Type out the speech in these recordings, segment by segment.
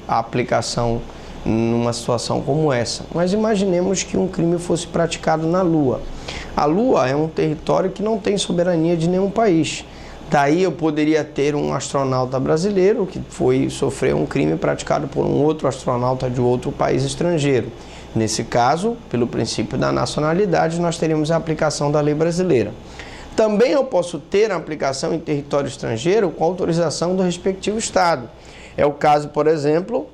a aplicação numa situação como essa. Mas imaginemos que um crime fosse praticado na Lua. A Lua é um território que não tem soberania de nenhum país. Daí eu poderia ter um astronauta brasileiro que sofreu um crime praticado por um outro astronauta de outro país estrangeiro. Nesse caso, pelo princípio da nacionalidade, nós teríamos a aplicação da lei brasileira. Também eu posso ter a aplicação em território estrangeiro com autorização do respectivo Estado. É o caso, por exemplo,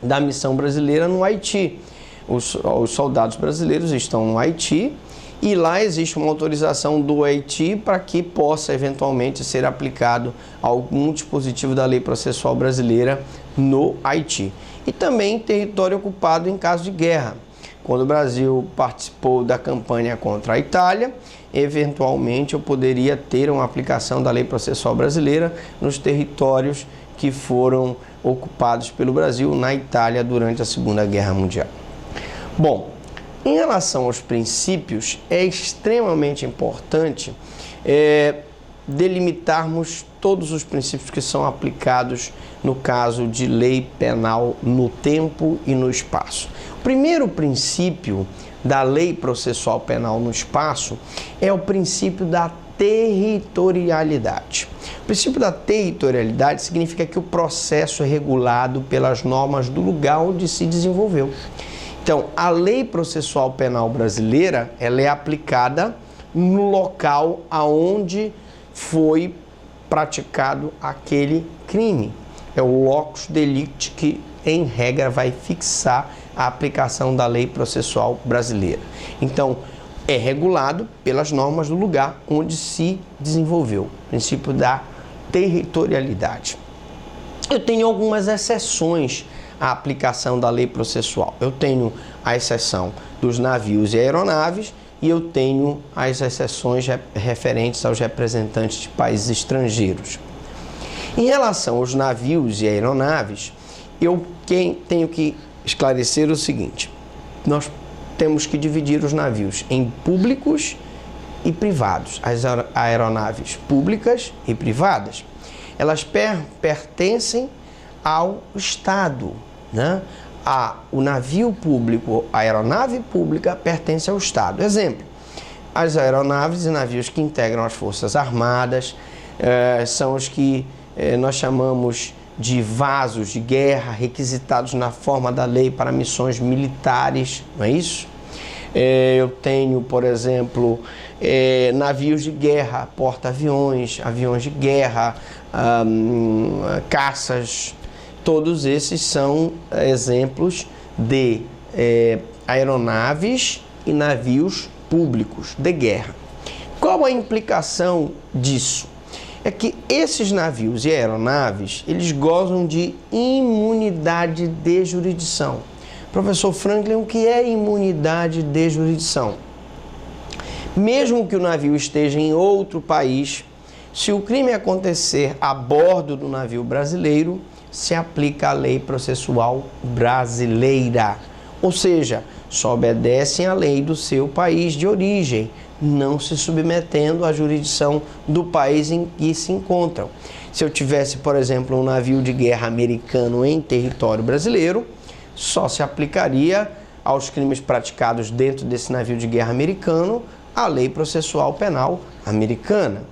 da missão brasileira no Haiti. Os soldados brasileiros estão no Haiti e lá existe uma autorização do Haiti para que possa eventualmente ser aplicado algum dispositivo da lei processual brasileira no Haiti. E também território ocupado em caso de guerra. Quando o Brasil participou da campanha contra a Itália, eventualmente eu poderia ter uma aplicação da lei processual brasileira nos territórios que foram ocupados pelo Brasil na Itália durante a Segunda Guerra Mundial. Bom, em relação aos princípios, é extremamente importante delimitarmos todos os princípios que são aplicados no caso de lei penal no tempo e no espaço. O primeiro princípio da lei processual penal no espaço é o princípio da territorialidade. O princípio da territorialidade significa que o processo é regulado pelas normas do lugar onde se desenvolveu. Então, a lei processual penal brasileira, ela é aplicada no local aonde foi praticado aquele crime. É o locus delicti que, em regra, vai fixar a aplicação da lei processual brasileira. Então, é regulado pelas normas do lugar onde se desenvolveu, o princípio da territorialidade. Eu tenho algumas exceções à aplicação da lei processual. Eu tenho a exceção dos navios e aeronaves e eu tenho as exceções referentes aos representantes de países estrangeiros. Em relação aos navios e aeronaves, eu tenho que esclarecer o seguinte: nós temos que dividir os navios em públicos e privados. As aeronaves públicas e privadas, elas pertencem ao Estado, né? O navio público, a aeronave pública pertence ao Estado. Exemplo, as aeronaves e navios que integram as Forças Armadas são os que nós chamamos de vasos de guerra, requisitados na forma da lei para missões militares, não é isso? Eu tenho, por exemplo, navios de guerra, porta-aviões, aviões de guerra, caças. Todos esses são exemplos de aeronaves e navios públicos de guerra. Qual a implicação disso? É que esses navios e aeronaves, eles gozam de imunidade de jurisdição. Professor Franklin, o que é imunidade de jurisdição? Mesmo que o navio esteja em outro país, se o crime acontecer a bordo do navio brasileiro, se aplica a lei processual brasileira. Ou seja, só obedecem à lei do seu país de origem, não se submetendo à jurisdição do país em que se encontram. Se eu tivesse, por exemplo, um navio de guerra americano em território brasileiro, só se aplicaria aos crimes praticados dentro desse navio de guerra americano a lei processual penal americana.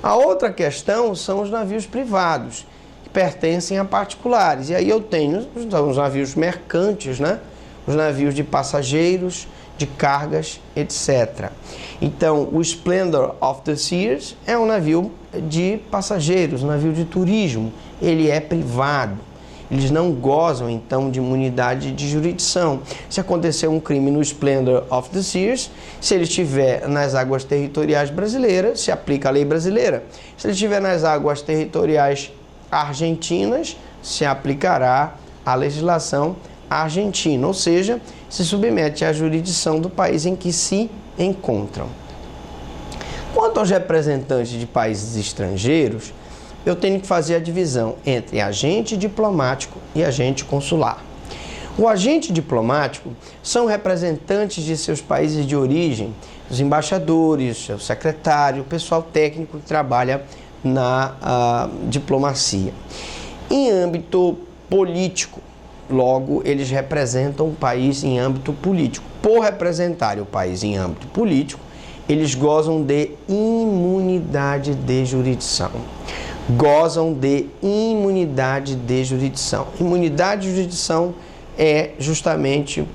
A outra questão são os navios privados, que pertencem a particulares. E aí eu tenho os navios mercantes, né? Os navios de passageiros, de cargas, etc. Então, o Splendor of the Seas é um navio de passageiros, um navio de turismo. Ele é privado. Eles não gozam, então, de imunidade de jurisdição. Se acontecer um crime no Splendor of the Seas, se ele estiver nas águas territoriais brasileiras, se aplica a lei brasileira. Se ele estiver nas águas territoriais argentinas, se aplicará a legislação argentina, ou seja, se submete à jurisdição do país em que se encontram. Quanto aos representantes de países estrangeiros, eu tenho que fazer a divisão entre agente diplomático e agente consular. O agente diplomático são representantes de seus países de origem, os embaixadores, o secretário, o pessoal técnico que trabalha na diplomacia. Em âmbito político. Logo, eles representam o país em âmbito político. Por representarem o país em âmbito político, eles gozam de imunidade de jurisdição. Gozam de imunidade de jurisdição. Imunidade de jurisdição é justamente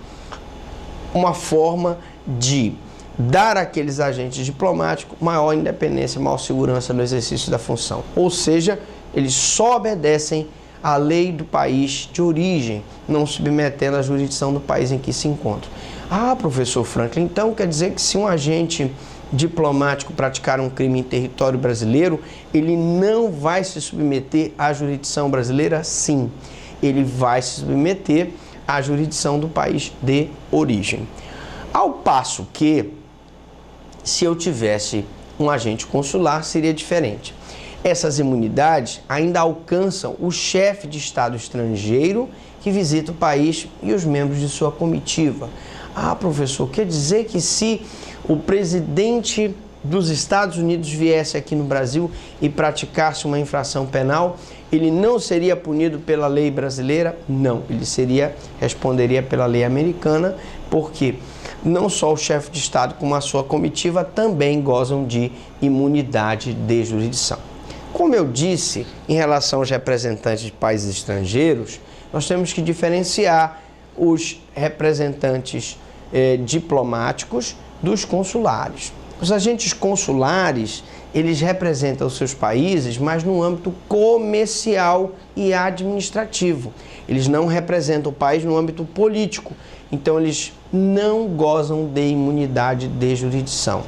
uma forma de dar àqueles agentes diplomáticos maior independência, maior segurança no exercício da função. Ou seja, eles só obedecem à lei do país de origem, não submetendo à jurisdição do país em que se encontram. Ah, professor Franklin, então quer dizer que se um agente diplomático praticar um crime em território brasileiro, ele não vai se submeter à jurisdição brasileira? Sim, ele vai se submeter à jurisdição do país de origem. Ao passo que, se eu tivesse um agente consular, seria diferente. Essas imunidades ainda alcançam o chefe de Estado estrangeiro que visita o país e os membros de sua comitiva. Ah, professor, quer dizer que se o presidente dos Estados Unidos viesse aqui no Brasil e praticasse uma infração penal, ele não seria punido pela lei brasileira? Não, ele responderia pela lei americana, porque não só o chefe de Estado como a sua comitiva também gozam de imunidade de jurisdição. Como eu disse, em relação aos representantes de países estrangeiros, nós temos que diferenciar os representantes diplomáticos dos consulares. Os agentes consulares, eles representam os seus países, mas no âmbito comercial e administrativo. Eles não representam o país no âmbito político. Então, eles não gozam de imunidade de jurisdição.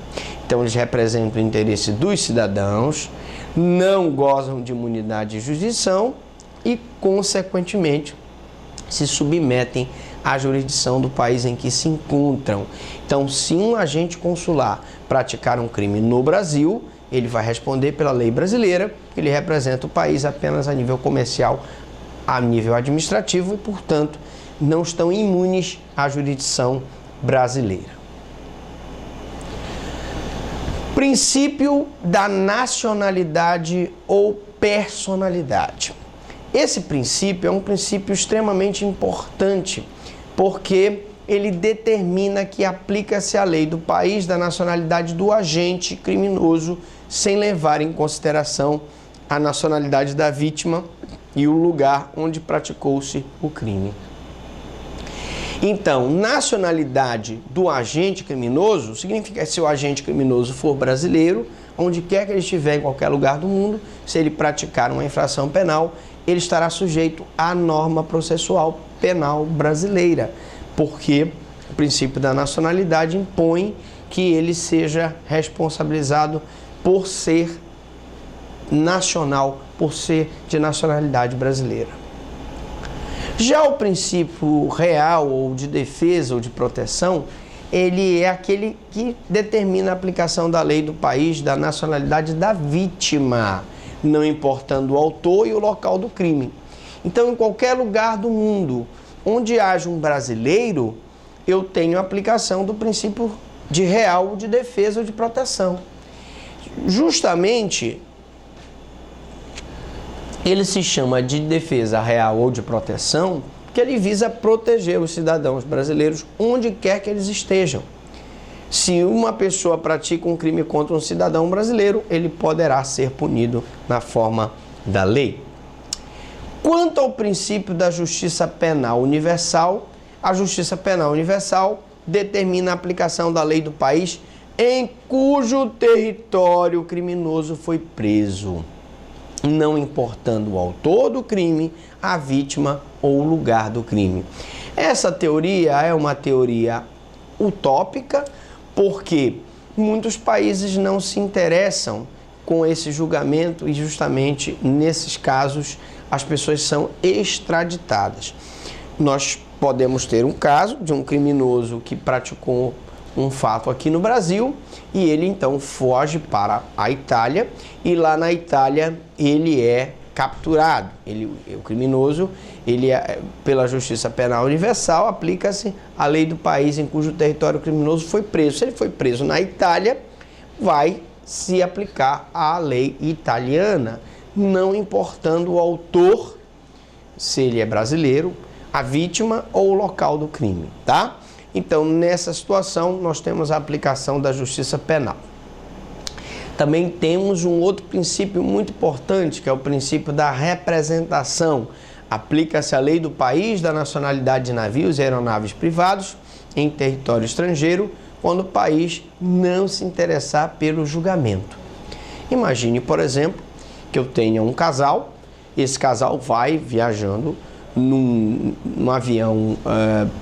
Então, eles representam o interesse dos cidadãos, não gozam de imunidade de jurisdição e, consequentemente, se submetem à jurisdição do país em que se encontram. Então, se um agente consular praticar um crime no Brasil, ele vai responder pela lei brasileira, porque ele representa o país apenas a nível comercial, a nível administrativo e, portanto, não estão imunes à jurisdição brasileira. Princípio da nacionalidade ou personalidade. Esse princípio é um princípio extremamente importante, porque ele determina que aplica-se a lei do país da nacionalidade do agente criminoso, sem levar em consideração a nacionalidade da vítima e o lugar onde praticou-se o crime. Então, nacionalidade do agente criminoso significa que se o agente criminoso for brasileiro, onde quer que ele estiver, em qualquer lugar do mundo, se ele praticar uma infração penal, ele estará sujeito à norma processual penal brasileira, porque o princípio da nacionalidade impõe que ele seja responsabilizado por ser nacional, por ser de nacionalidade brasileira. Já o princípio real ou de defesa ou de proteção, ele é aquele que determina a aplicação da lei do país da nacionalidade da vítima, não importando o autor e o local do crime. Então, em qualquer lugar do mundo onde haja um brasileiro, eu tenho a aplicação do princípio de real de defesa ou de proteção. Justamente, ele se chama de defesa real ou de proteção porque ele visa proteger os cidadãos brasileiros onde quer que eles estejam. Se uma pessoa pratica um crime contra um cidadão brasileiro, ele poderá ser punido na forma da lei. Quanto ao princípio da justiça penal universal, a justiça penal universal determina a aplicação da lei do país em cujo território o criminoso foi preso, não importando o autor do crime, a vítima ou o lugar do crime. Essa teoria é uma teoria utópica, porque muitos países não se interessam com esse julgamento e justamente nesses casos as pessoas são extraditadas. Nós podemos ter um caso de um criminoso que praticou um fato aqui no Brasil e ele então foge para a Itália e lá na Itália ele é capturado. O criminoso, pela Justiça Penal Universal, aplica-se a lei do país em cujo território o criminoso foi preso. Se ele foi preso na Itália, vai se aplicar a lei italiana, não importando o autor se ele é brasileiro, a vítima ou o local do crime, tá? Então, nessa situação, nós temos a aplicação da justiça penal. Também temos um outro princípio muito importante, que é o princípio da representação. Aplica-se a lei do país da nacionalidade de navios e aeronaves privados em território estrangeiro, quando o país não se interessar pelo julgamento. Imagine, por exemplo, que eu tenha um casal, esse casal vai viajando num avião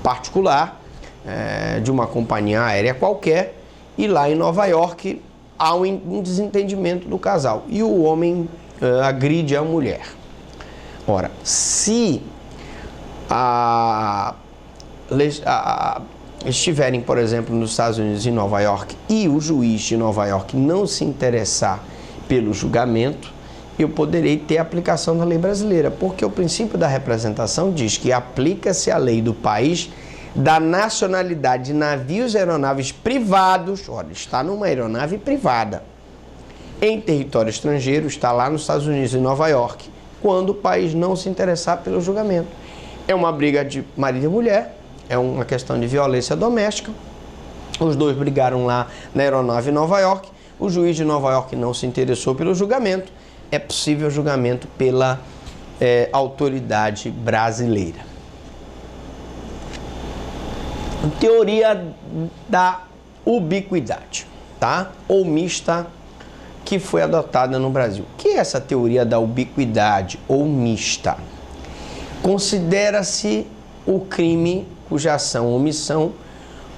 particular de uma companhia aérea qualquer, e lá em Nova York há um desentendimento do casal e o homem agride a mulher. Ora, se estiverem, por exemplo, nos Estados Unidos, em Nova York, e o juiz de Nova York não se interessar pelo julgamento, eu poderei ter a aplicação da lei brasileira, porque o princípio da representação diz que aplica-se a lei do país da nacionalidade de navios e aeronaves privados, olha, está numa aeronave privada, em território estrangeiro, está lá nos Estados Unidos, em Nova York, quando o país não se interessar pelo julgamento. É uma briga de marido e mulher, é uma questão de violência doméstica, os dois brigaram lá na aeronave em Nova York, o juiz de Nova York não se interessou pelo julgamento, é possível julgamento pela autoridade brasileira. Teoria da ubiquidade, tá? Ou mista, que foi adotada no Brasil. O que é essa teoria da ubiquidade ou mista? Considera-se o crime cuja ação, omissão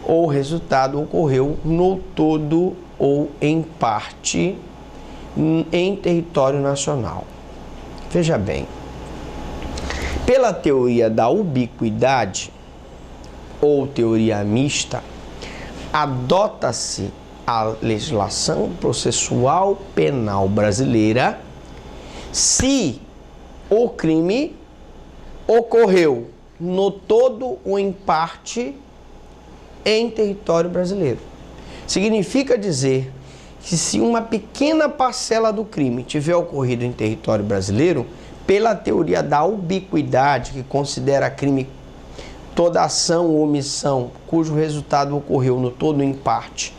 ou resultado ocorreu no todo ou em parte em território nacional. Veja bem, pela teoria da ubiquidade ou teoria mista, adota-se a legislação processual penal brasileira se o crime ocorreu no todo ou em parte em território brasileiro. Significa dizer que se uma pequena parcela do crime tiver ocorrido em território brasileiro, pela teoria da ubiquidade, que considera crime toda ação ou omissão cujo resultado ocorreu no todo ou em parte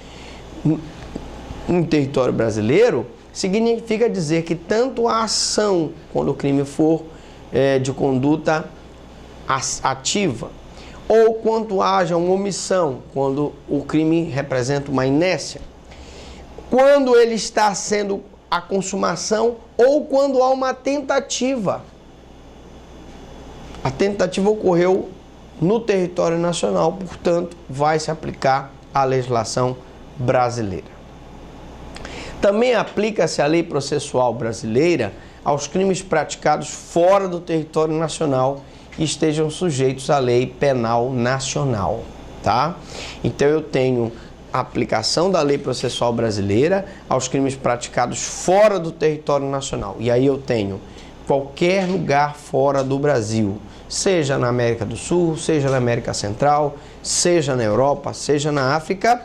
em território brasileiro, significa dizer que tanto a ação, quando o crime for de conduta ativa, ou quanto haja uma omissão, quando o crime representa uma inércia, quando ele está sendo a consumação ou quando há uma tentativa. A tentativa ocorreu no território nacional, portanto, vai se aplicar a legislação brasileira. Também aplica-se a lei processual brasileira aos crimes praticados fora do território nacional e estejam sujeitos à lei penal nacional, tá? Então eu tenho a aplicação da lei processual brasileira aos crimes praticados fora do território nacional. E aí eu tenho qualquer lugar fora do Brasil, seja na América do Sul, seja na América Central, seja na Europa, seja na África,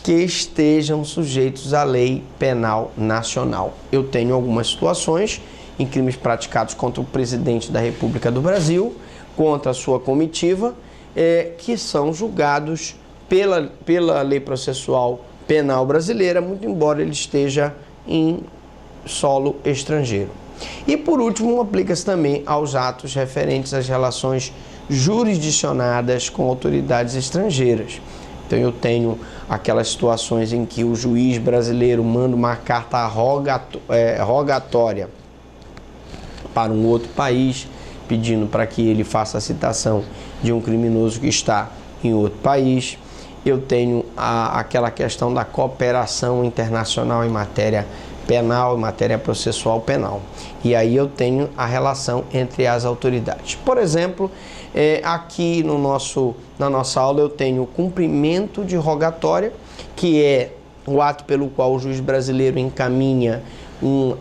que estejam sujeitos à lei penal nacional. Eu tenho algumas situações em crimes praticados contra o presidente da República do Brasil, contra a sua comitiva, que são julgados pela lei processual penal brasileira, muito embora ele esteja em solo estrangeiro. E por último, aplica-se também aos atos referentes às relações jurisdicionadas com autoridades estrangeiras. Então eu tenho aquelas situações em que o juiz brasileiro manda uma carta rogatória para um outro país, pedindo para que ele faça a citação de um criminoso que está em outro país. Eu tenho aquela questão da cooperação internacional em matéria penal, em matéria processual penal. E aí eu tenho a relação entre as autoridades. Por exemplo, aqui na nossa aula eu tenho o cumprimento de rogatória, que é o ato pelo qual o juiz brasileiro encaminha um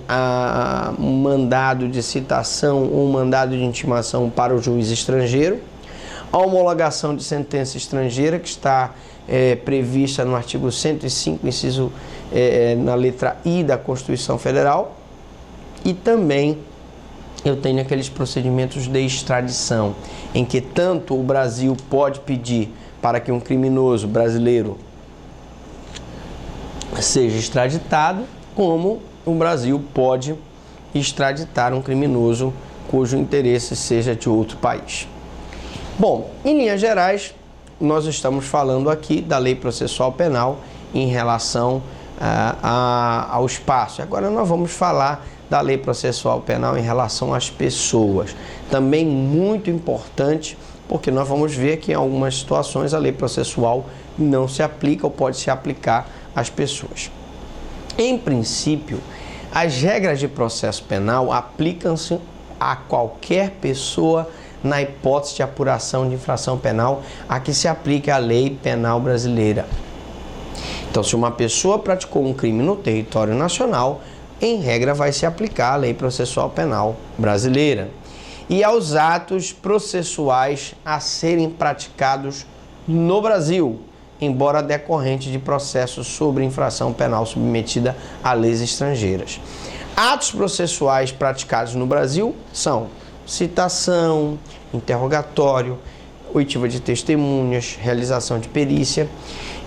mandado de citação ou um mandado de intimação para o juiz estrangeiro. A homologação de sentença estrangeira, que está prevista no artigo 105, inciso na letra I da Constituição Federal, e também eu tenho aqueles procedimentos de extradição, em que tanto o Brasil pode pedir para que um criminoso brasileiro seja extraditado, como o Brasil pode extraditar um criminoso cujo interesse seja de outro país. Bom, em linhas gerais, nós estamos falando aqui da Lei Processual Penal em relação ao espaço. Agora nós vamos falar da Lei Processual Penal em relação às pessoas. Também muito importante, porque nós vamos ver que em algumas situações a lei processual não se aplica ou pode se aplicar às pessoas. Em princípio, as regras de processo penal aplicam-se a qualquer pessoa na hipótese de apuração de infração penal a que se aplique a lei penal brasileira. Então, se uma pessoa praticou um crime no território nacional, em regra vai se aplicar a lei processual penal brasileira. E aos atos processuais a serem praticados no Brasil, embora decorrente de processos sobre infração penal submetida a leis estrangeiras. Atos processuais praticados no Brasil são citação, interrogatório, oitiva de testemunhas, realização de perícia,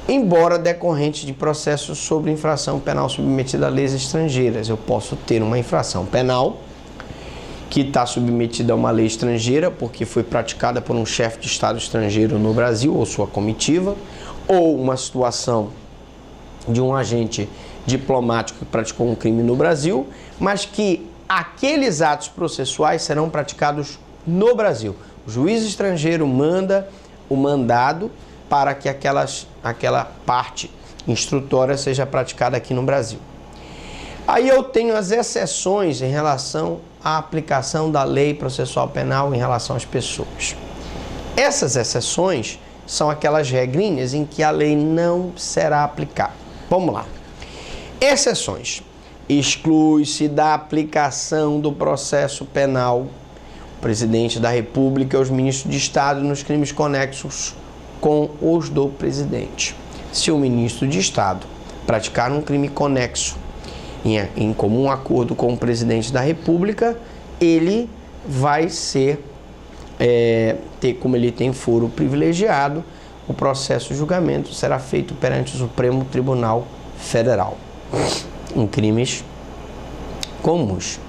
embora decorrente de processos sobre infração penal submetida a leis estrangeiras. Eu posso ter uma infração penal que está submetida a uma lei estrangeira porque foi praticada por um chefe de Estado estrangeiro no Brasil ou sua comitiva, ou uma situação de um agente diplomático que praticou um crime no Brasil, mas que aqueles atos processuais serão praticados no Brasil. O juiz estrangeiro manda o mandado para que aquela parte instrutória seja praticada aqui no Brasil. Aí eu tenho as exceções em relação à aplicação da lei processual penal em relação às pessoas. Essas exceções são aquelas regrinhas em que a lei não será aplicada. Vamos lá. Exceções. Exclui-se da aplicação do processo penal o presidente da República e os ministros de Estado nos crimes conexos com os do presidente. Se o ministro de Estado praticar um crime conexo em comum acordo com o presidente da República, ele vai como ele tem foro privilegiado, o processo de julgamento será feito perante o Supremo Tribunal Federal em crimes comuns.